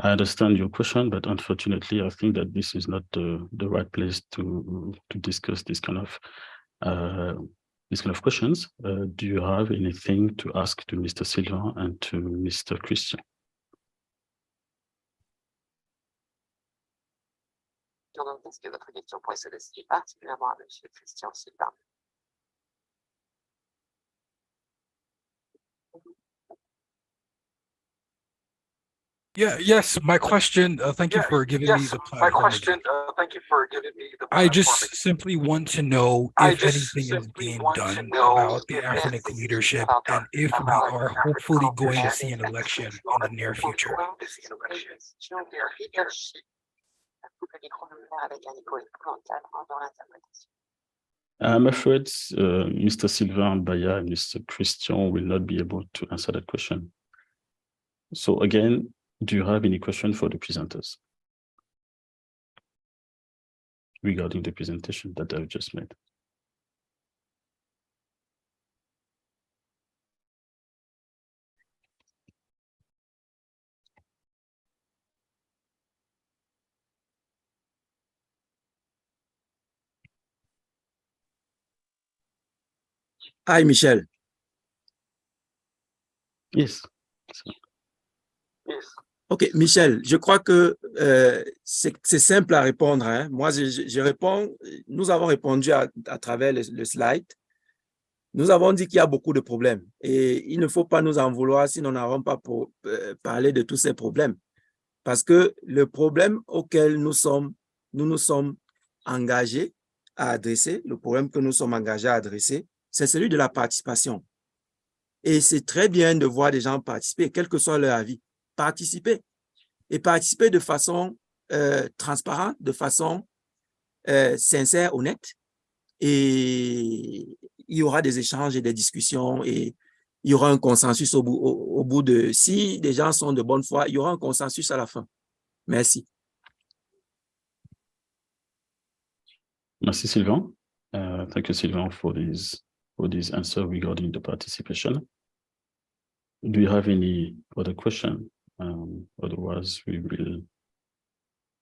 I understand your question, but unfortunately, I think that this is not the right place to discuss this kind of questions. Do you have anything to ask to Mr. Sylvain and to Mr. Christian? Est-ce que votre question pourrait s'adresser particulièrement à M. Christian Sylvain? Yes, my question, thank you for giving me the platform. My question, thank you for giving me the platform. I just simply want to know if anything is being done about the Afrinic leadership and if we are hopefully going to see an election in the near future. I'm afraid Mr. Sylvain Baya and Mr. Christian will not be able to answer that question. So again, do you have any question for the presenters regarding the presentation that I've just made? Hi, Michel. Yes. Yes. OK, Michel, je crois que c'est simple à répondre. Hein. Moi, je réponds, nous avons répondu à travers le slide. Nous avons dit qu'il y a beaucoup de problèmes et il ne faut pas nous en vouloir si nous n'avons pas parlé de tous ces problèmes. Parce que le problème auquel nous nous sommes engagés à adresser, le problème que nous sommes engagés à adresser, c'est celui de la participation. Et c'est très bien de voir des gens participer, quel que soit leur avis. Participer et participer de façon transparente, de façon sincère, honnête, et il y aura des échanges et des discussions et il y aura un consensus au bout de, si des gens sont de bonne foi, il y aura un consensus à la fin. Merci. Merci, Sylvain. Thank you, Sylvain, for this answer regarding the participation. Do you have any other question? Otherwise, we will,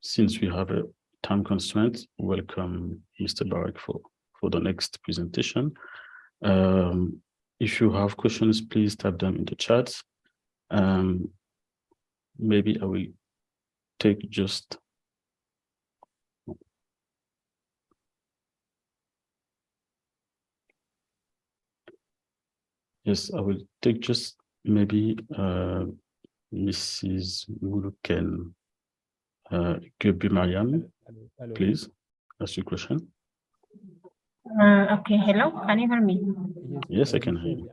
since we have a time constraint, welcome Mr. Barak for the next presentation. If you have questions, please type them in the chat. Maybe I will take just yes, I will take just maybe Mrs. Muluken Gebu Mariam, please ask your question. Okay, hello, can you hear me? Yes, I can hear you.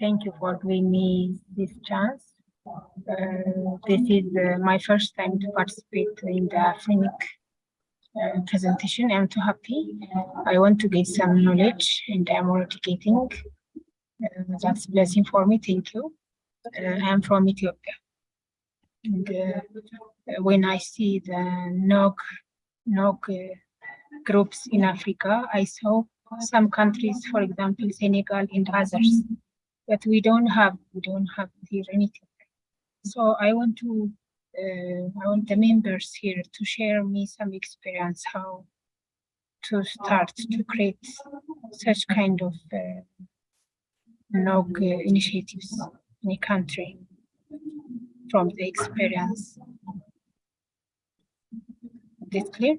Thank you for giving me this chance. This is my first time to participate in the Afrinic presentation. I'm too happy. I want to get some knowledge and I'm already getting. That's a blessing for me, thank you. I'm from Ethiopia. And when I see the NOG groups in Africa, I saw some countries, for example, Senegal and others, but we don't have here anything. So I want the members here to share me some experience how to start to create such kind of NOG initiatives in a country. from the experience. Is this clear?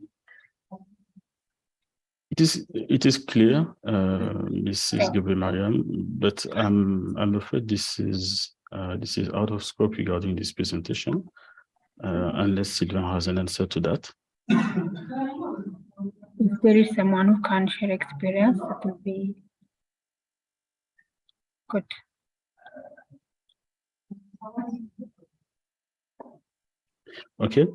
It is clear, Mrs. Gabriel-Mariam, but I'm afraid this is out of scope regarding this presentation, unless Sylvain has an answer to that. If there is someone who can share experience, that will be good. Okay.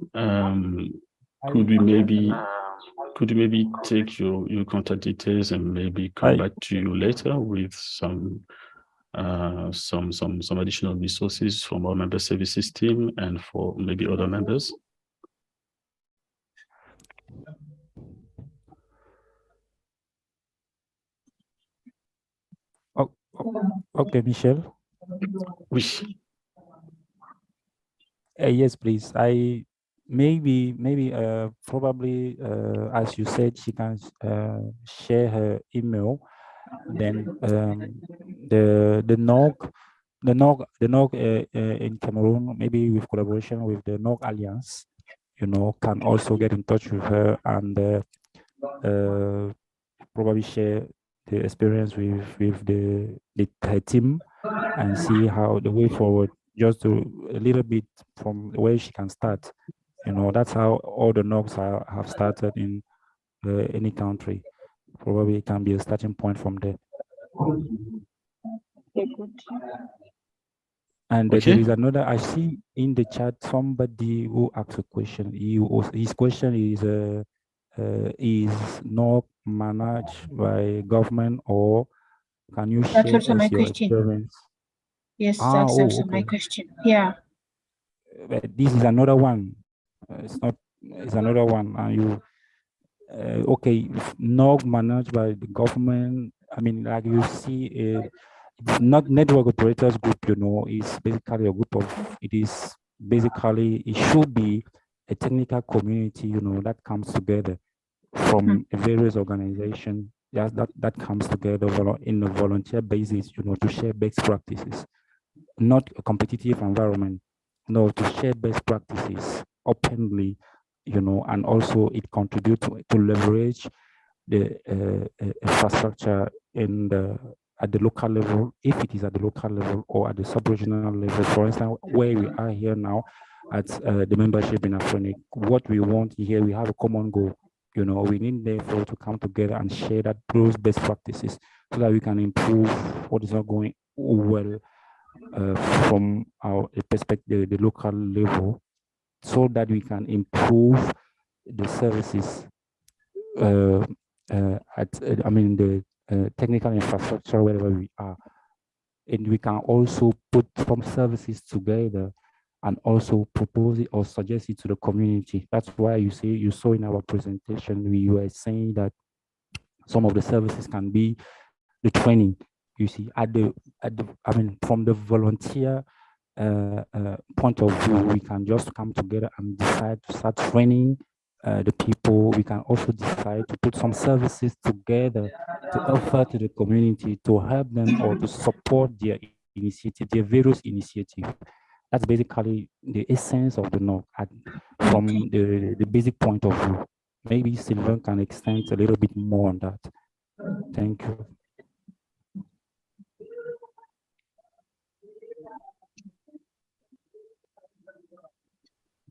Could you maybe take your contact details and maybe come back to you later with some additional resources from our member services team and for maybe other members? Okay, Michelle. Oui. Yes, please. Probably as you said, she can share her email. Then the NOG in Cameroon, maybe with collaboration with the NOG Alliance, can also get in touch with her and probably share the experience with her team and see how the way forward, just a little bit from where she can start. That's how all the NOGs have started in any country. Probably it can be a starting point from there. And there is another, I see in the chat somebody who asked a question. His question is NOG managed by government, or can you share also my your question. experience? Yes, that's also my question. Yeah. But this is another one. It's another one. And you, okay, NOG managed by the government. I mean, like you see, it's not network operators group. It's basically a group of. It should be a technical community. That comes together from various organizations. That comes together in a volunteer basis. To share best practices, not a competitive environment. No, to share best practices openly, and also it contributes to leverage the infrastructure at the local level, if it is at the local level or at the sub-regional level. For instance, where we are here now at the membership in Afrinic, what we want here, we have a common goal. We need therefore to come together and share those best practices so that we can improve what is not going well from our perspective, the local level, so that we can improve the services the technical infrastructure wherever we are. And we can also put some services together and also propose it or suggest it to the community. That's why you saw in our presentation, we were saying that some of the services can be the training. You see, from the volunteer point of view, we can just come together and decide to start training the people. We can also decide to put some services together to offer to the community to help them or to support their initiative, their various initiatives. That's basically the essence of the NOG from the basic point of view. Maybe Sylvain can extend a little bit more on that. Thank you.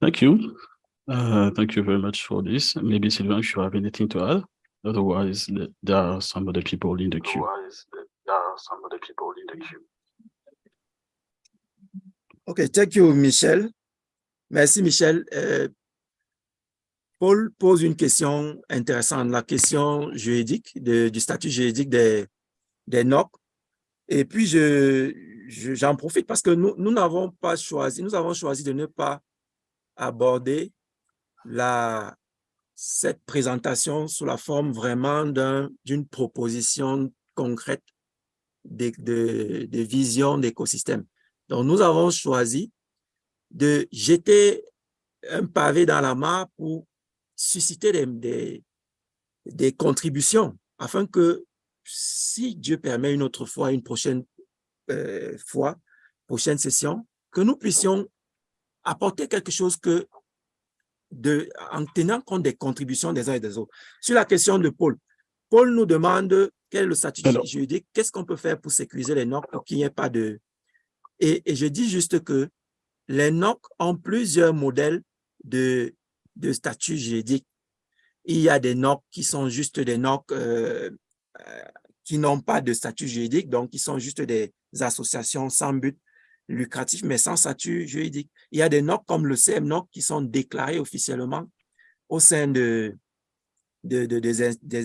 Thank you. Thank you very much for this. Maybe Sylvain, if you have anything to add. Otherwise, there are some other people in the queue. Okay, thank you, Michel. Merci, Michel. Paul pose une question intéressante, la question juridique, du statut juridique des NOC. Et puis, j'en profite parce que nous n'avons pas choisi, nous avons choisi de ne pas aborder cette présentation sous la forme vraiment d'une proposition concrète de vision d'écosystème. Donc, nous avons choisi de jeter un pavé dans la mare pour susciter des contributions afin que, si Dieu permet une autre fois, une prochaine session, que nous puissions apporter quelque chose en tenant compte des contributions des uns et des autres. Sur la question de Paul, Paul nous demande quel est le statut juridique, qu'est-ce qu'on peut faire pour sécuriser les NOC pour qu'il n'y ait pas de... Et je dis juste que les NOC ont plusieurs modèles de statut juridique. Il y a des NOC qui sont juste des NOC qui n'ont pas de statut juridique, donc qui sont juste des associations sans but lucratif, mais sans statut juridique. Il y a des NOC comme le CMNOC qui sont déclarés officiellement au sein des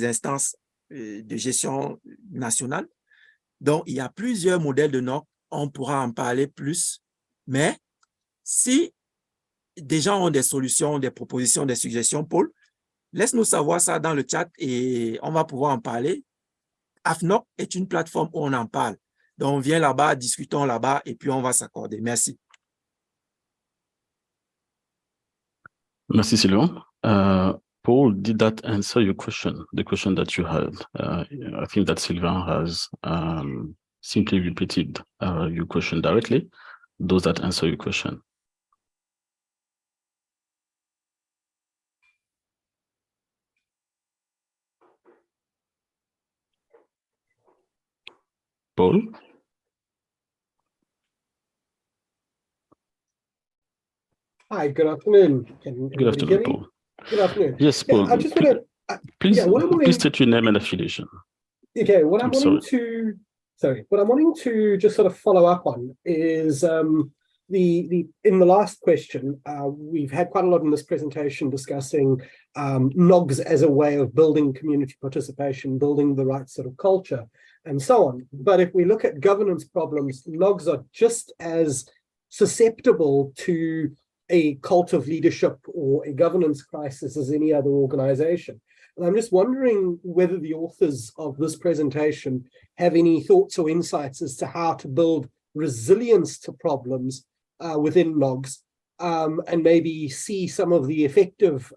instances de gestion nationale. Donc, il y a plusieurs modèles de NOC. On pourra en parler plus, mais si des gens ont des solutions, des propositions, des suggestions, Paul, laisse-nous savoir ça dans le chat et on va pouvoir en parler. AFNOC est une plateforme où on en parle. Donc, on vient là-bas, discutons là-bas et puis on va s'accorder. Merci. Merci, Sylvain. Paul, did that answer your question, the question that you had? I think that Sylvain has simply repeated your question directly. Does that answer your question? Paul? Hi, good afternoon. Good afternoon, Paul. Good afternoon. Yes, Paul. I just want to... Please state your name and affiliation. Okay, what I'm wanting to just sort of follow up on is in the last question, we've had quite a lot in this presentation discussing NOGs as a way of building community participation, building the right sort of culture, and so on. But if we look at governance problems, NOGs are just as susceptible to a cult of leadership or a governance crisis as any other organization. And I'm just wondering whether the authors of this presentation have any thoughts or insights as to how to build resilience to problems within NOGs, and maybe see some of the effective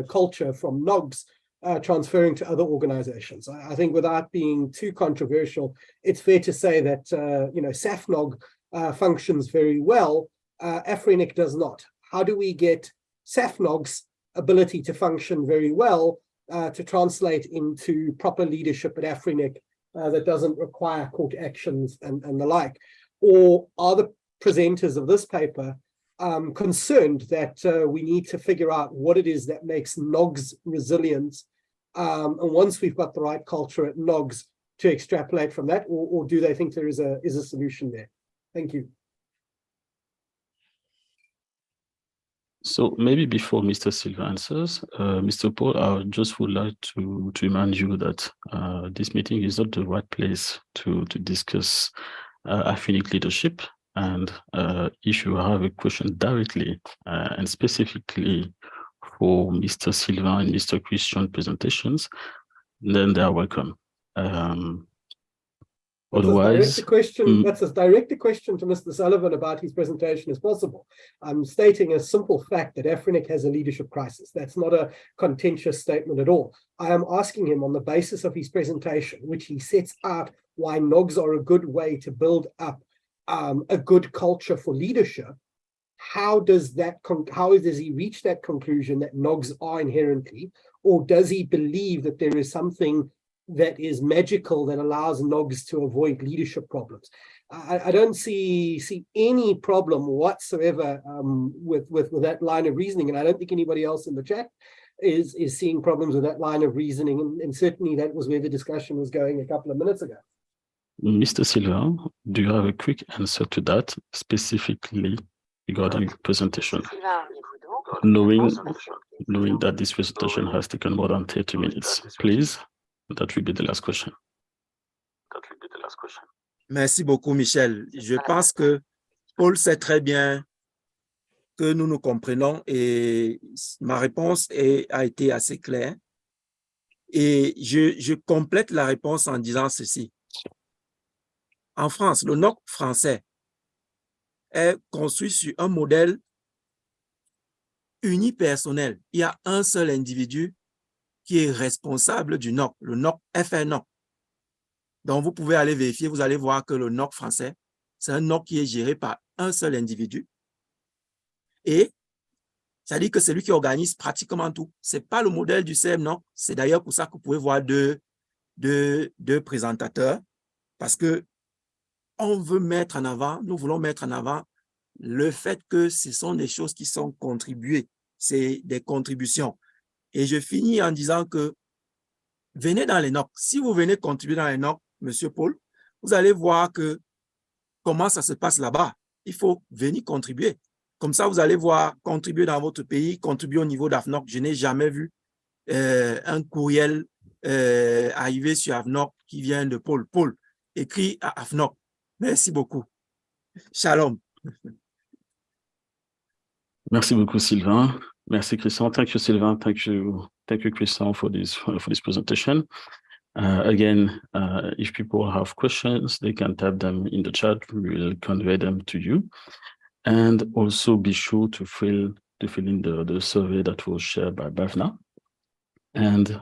culture from NOGs transferring to other organizations. I think without being too controversial, it's fair to say that SAFNOG functions very well. AFRINIC does not. How do we get SAFNOG's ability to function very well to translate into proper leadership at AFRINIC that doesn't require court actions and the like? Or are the presenters of this paper concerned that we need to figure out what it is that makes NOGs resilient, and once we've got the right culture at NOGs to extrapolate from that, or do they think there is a solution there? Thank you. So maybe before Mr. Silva answers, Mr. Paul, I just would like to remind you that this meeting is not the right place to discuss AFRINIC leadership. And if you have a question directly and specifically for Mr. Silva and Mr. Christian presentations, then they are welcome. Otherwise, that's as direct a question to Mr. Sullivan about his presentation as possible. I'm stating a simple fact that AFRINIC has a leadership crisis. That's not a contentious statement at all. I am asking him on the basis of his presentation, which he sets out why NOGs are a good way to build up a good culture for leadership. How does he reach that conclusion that NOGs are inherently, or does he believe that there is something that is magical that allows NOGs to avoid leadership problems? I don't see any problem whatsoever with that line of reasoning, and I don't think anybody else in the chat is seeing problems with that line of reasoning, and certainly that was where the discussion was going a couple of minutes ago. Mr. Silva, do you have a quick answer to that, specifically regarding your presentation, knowing that this presentation has taken more than 30 minutes? Please, that will be the last question. Merci beaucoup, Michel. Je pense que Paul sait très bien que nous nous comprenons et ma réponse a été assez claire. Et je complète la réponse en disant ceci. En France, le NOC français est construit sur un modèle unipersonnel. Il y a un seul individu qui est responsable du NOC, le NOC FNOC. Donc, vous pouvez aller vérifier, vous allez voir que le NOC français, c'est un NOC qui est géré par un seul individu. et ça dit que c'est lui qui organise pratiquement tout. C'est pas le modèle du CEM, non. C'est d'ailleurs pour ça que vous pouvez voir deux présentateurs, parce que on veut mettre en avant, nous voulons mettre en avant le fait que ce sont des choses qui sont contribuées, c'est des contributions. Et je finis en disant que venez dans les NOC. Si vous venez contribuer dans les NOC, Monsieur Paul, vous allez voir que comment ça se passe là-bas. Il faut venir contribuer. Comme ça, vous allez voir contribuer dans votre pays, contribuer au niveau d'AFNOC. Je n'ai jamais vu un courriel arriver sur AFNOC qui vient de Paul. Paul, écrit à AFNOC. Merci beaucoup. Shalom. Merci beaucoup, Sylvain. Merci, Christian. Thank you, Sylvain. Thank you, Christian, for this presentation. Again, if people have questions, they can type them in the chat. We will convey them to you. And also be sure to fill in the survey that was shared by Bhavna. And